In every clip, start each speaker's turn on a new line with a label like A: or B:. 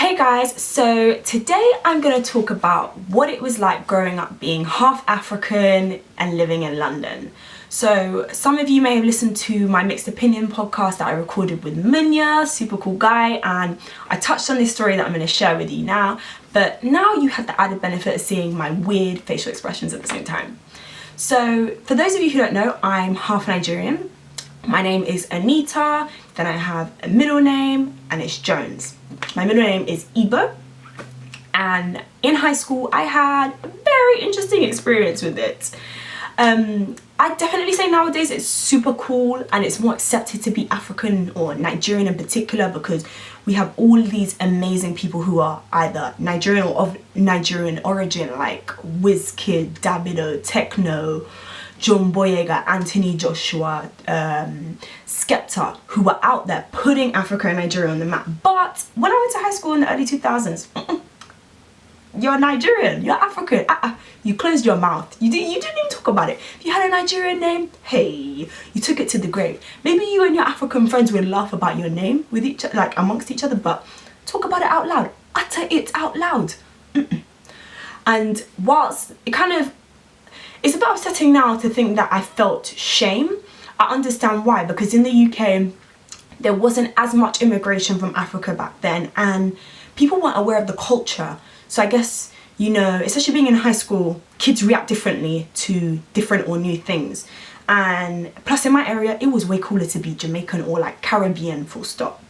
A: Hey guys, so today I'm going to talk about what it was like growing up being half African and living in London. So some of you may have listened to my Mixed Opinion podcast that I recorded with Munya, super cool guy, and I touched on this story that I'm going to share with you now, but now you have the added benefit of seeing my weird facial expressions at the same time. So for those of you who don't know, I'm half Nigerian. My name is Anita, then I have a middle name and it's Jones. My middle name is Igbo, and in high school I had a very interesting experience with it. I definitely say nowadays it's super cool and it's more accepted to be African or Nigerian in particular, because we have all these amazing people who are either Nigerian or of Nigerian origin, like Wizkid, Davido, Techno, John Boyega, Anthony Joshua, Skepta, who were out there putting Africa and Nigeria on the map. But when I went to high school in the early 2000s, you're Nigerian, you're African, you closed your mouth. You didn't even talk about it. If you had a Nigerian name, hey, you took it to the grave. Maybe you and your African friends would laugh about your name with each other, like amongst each other, but talk about it out loud. Utter it out loud. And whilst it's a bit upsetting now to think that I felt shame, I understand why, because in the UK there wasn't as much immigration from Africa back then and people weren't aware of the culture. So I guess, you know, especially being in high school, kids react differently to different or new things. And plus in my area, it was way cooler to be Jamaican or like Caribbean, full stop.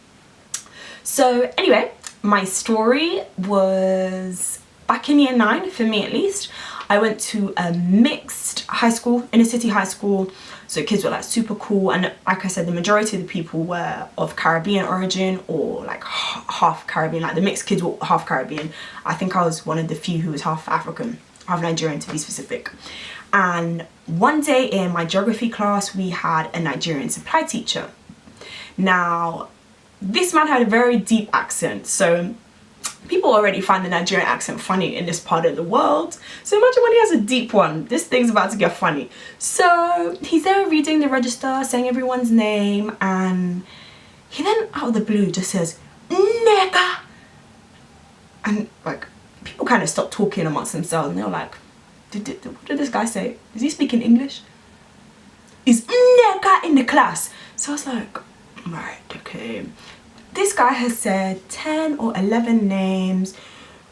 A: So anyway, my story was back in year 9, for me at least. I went to a mixed high school, inner city high school, so kids were like super cool, and like I said, the majority of the people were of Caribbean origin or like half Caribbean, like the mixed kids were half Caribbean. I think I was one of the few who was half African, half Nigerian to be specific. And one day in my geography class we had a Nigerian supply teacher. Now this man had a very deep accent, so people already find the Nigerian accent funny in this part of the world. So imagine when he has a deep one, this thing's about to get funny. So he's there reading the register, saying everyone's name, and he then out of the blue just says, "Nigga." And like, people kind of stopped talking amongst themselves and they're like, what did this guy say? Is he speaking English? Is nigga in the class? So I was like, right, okay. This guy has said 10 or 11 names,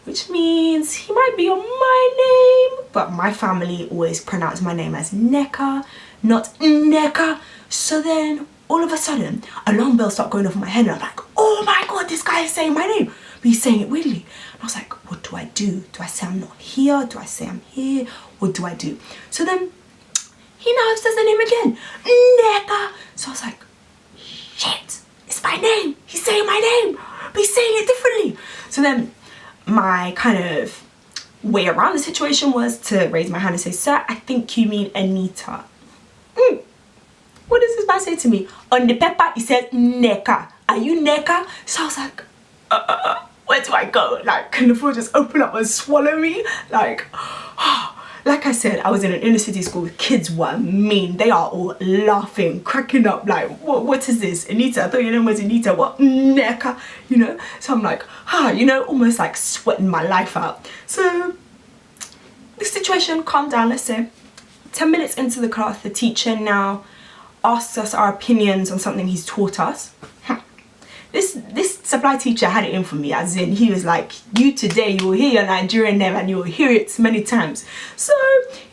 A: which means he might be on my name, but my family always pronounce my name as Neka, not Neka. So then all of a sudden, alarm bells start going off in my head and I'm like, oh my God, this guy is saying my name, but he's saying it weirdly. And I was like, what do I do? Do I say I'm not here? Do I say I'm here? What do I do? So then he now says the name again, Neka. So I was like, shit. It's my name, he's saying my name, but he's saying it differently. So then my kind of way around the situation was to raise my hand and say, sir, I think you mean Anita. What does this man say to me? On the paper he says Neka. Are you Neka? So I was like, where do I go? Like, can the floor just open up and swallow me? Like, like I said, I was in an inner city school. Kids were mean. They are all laughing, cracking up. Like, what is this? Anita? I thought your name was Anita. What? Neka? You know? So I'm like, you know, almost like sweating my life out. So the situation calmed down, let's say. 10 minutes into the class, the teacher now asks us our opinions on something he's taught us. This supply teacher had it in for me, as in he was like, you today, you will hear your Nigerian name and you will hear it many times. So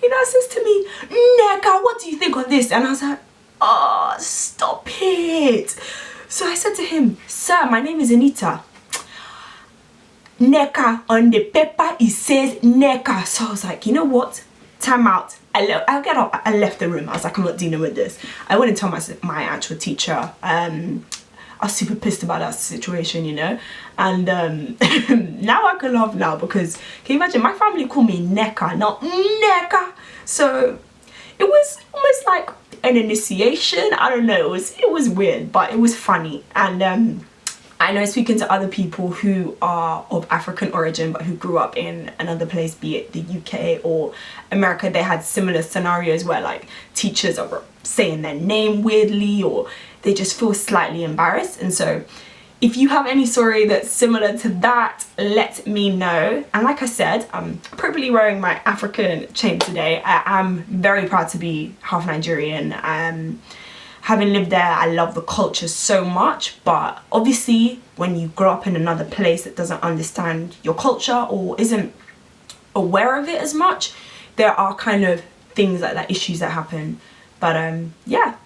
A: he now says to me, Neka, what do you think on this? And I was like, oh, stop it. So I said to him, sir, my name is Anita. Neka, on the paper it says Neka. So I was like, you know what? Time out. I'll get up. I left the room. I was like, I'm not dealing with this. I went and told my actual teacher. I was super pissed about that situation, you know, and now I can laugh now, because can you imagine, my family call me Neka, not Neka. So it was almost like an initiation. I don't know, it was weird, but it was funny. And I know, speaking to other people who are of African origin but who grew up in another place, be it the UK or America, they had similar scenarios where like teachers are saying their name weirdly or they just feel slightly embarrassed. And so If you have any story that's similar to that, let me know. And like I said, I'm probably wearing my African chain today. I am very proud to be half Nigerian. Having lived there, I love the culture so much, but obviously when you grow up in another place that doesn't understand your culture or isn't aware of it as much, there are kind of things like that, issues that happen. But yeah,